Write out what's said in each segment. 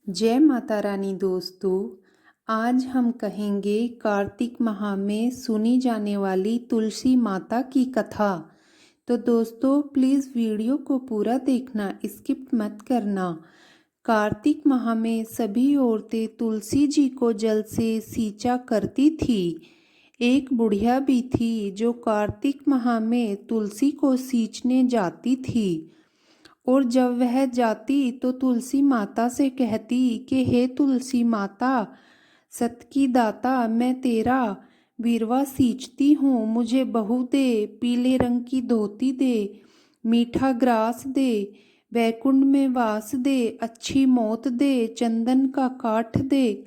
जय माता रानी दोस्तों। आज हम कहेंगे कार्तिक माह में सुनी जाने वाली तुलसी माता की कथा। तो दोस्तों प्लीज़ वीडियो को पूरा देखना, स्किप मत करना। कार्तिक माह में सभी औरतें तुलसी जी को जल से सींचा करती थी। एक बुढ़िया भी थी जो कार्तिक माह में तुलसी को सींचने जाती थी, और जब वह जाती तो तुलसी माता से कहती कि हे तुलसी माता, सत की दाता, मैं तेरा वीरवा सींचती हूँ, मुझे बहू दे, पीले रंग की धोती दे, मीठा ग्रास दे, वैकुंठ में वास दे, अच्छी मौत दे, चंदन का काठ दे,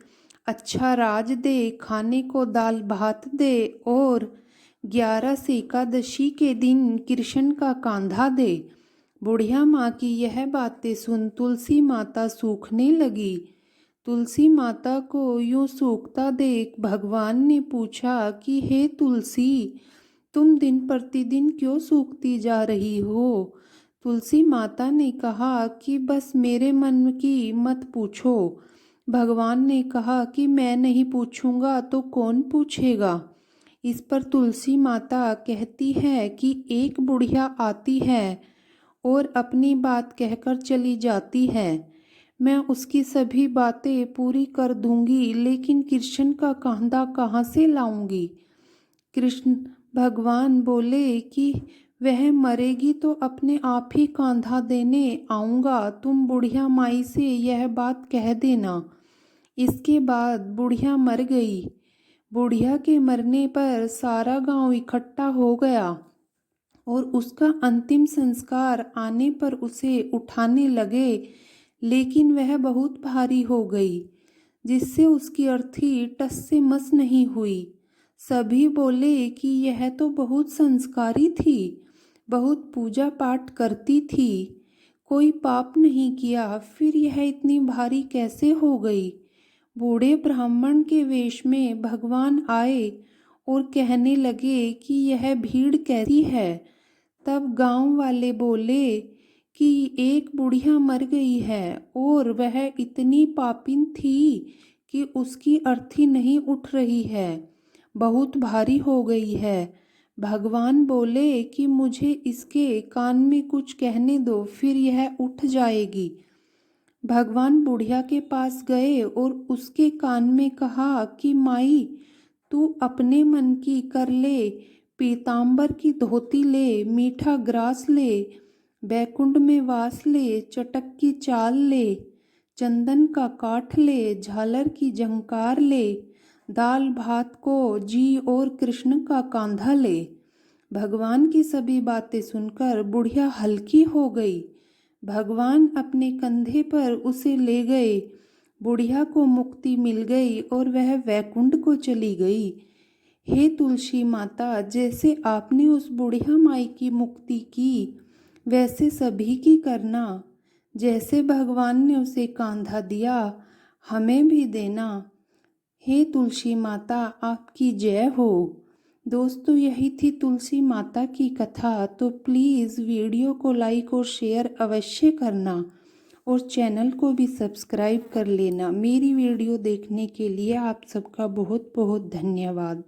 अच्छा राज दे, खाने को दाल भात दे, और 11 से एकादशी के दिन कृष्ण का कांधा दे। बुढ़िया माँ की यह बातें सुन तुलसी माता सूखने लगी। तुलसी माता को यूं सूखता देख भगवान ने पूछा कि हे तुलसी, तुम दिन प्रतिदिन क्यों सूखती जा रही हो? तुलसी माता ने कहा कि बस मेरे मन की मत पूछो। भगवान ने कहा कि मैं नहीं पूछूंगा तो कौन पूछेगा? इस पर तुलसी माता कहती है कि एक बुढ़िया आती है और अपनी बात कहकर चली जाती है। मैं उसकी सभी बातें पूरी कर दूंगी, लेकिन कृष्ण का कांधा कहाँ से लाऊंगी? कृष्ण भगवान बोले कि वह मरेगी तो अपने आप ही कांधा देने आऊँगा, तुम बुढ़िया माई से यह बात कह देना। इसके बाद बुढ़िया मर गई। बुढ़िया के मरने पर सारा गांव इकट्ठा हो गया और उसका अंतिम संस्कार आने पर उसे उठाने लगे, लेकिन वह बहुत भारी हो गई, जिससे उसकी अर्थी टस से मस नहीं हुई। सभी बोले कि यह तो बहुत संस्कारी थी, बहुत पूजा पाठ करती थी, कोई पाप नहीं किया, फिर यह इतनी भारी कैसे हो गई? बूढ़े ब्राह्मण के वेश में भगवान आए और कहने लगे कि यह भीड़ कैसी है? तब गांव वाले बोले कि एक बुढ़िया मर गई है और वह इतनी पापिन थी कि उसकी अर्थी नहीं उठ रही है, बहुत भारी हो गई है। भगवान बोले कि मुझे इसके कान में कुछ कहने दो, फिर यह उठ जाएगी। भगवान बुढ़िया के पास गए और उसके कान में कहा कि माई, तू अपने मन की कर ले, पीतांबर की धोती ले, मीठा ग्रास ले, बैकुंठ में वास ले, चटक की चाल ले, चंदन का काठ ले, झालर की झंकार ले, दाल भात को जी और कृष्ण का कांधा ले। भगवान की सभी बातें सुनकर बुढ़िया हल्की हो गई। भगवान अपने कंधे पर उसे ले गए। बुढ़िया को मुक्ति मिल गई और वह वैकुंठ को चली गई। हे तुलसी माता, जैसे आपने उस बुढ़िया माई की मुक्ति की, वैसे सभी की करना। जैसे भगवान ने उसे कांधा दिया, हमें भी देना। हे तुलसी माता, आपकी जय हो। दोस्तों यही थी तुलसी माता की कथा। तो प्लीज़ वीडियो को लाइक और शेयर अवश्य करना, और चैनल को भी सब्सक्राइब कर लेना। मेरी वीडियो देखने के लिए आप सबका बहुत बहुत धन्यवाद।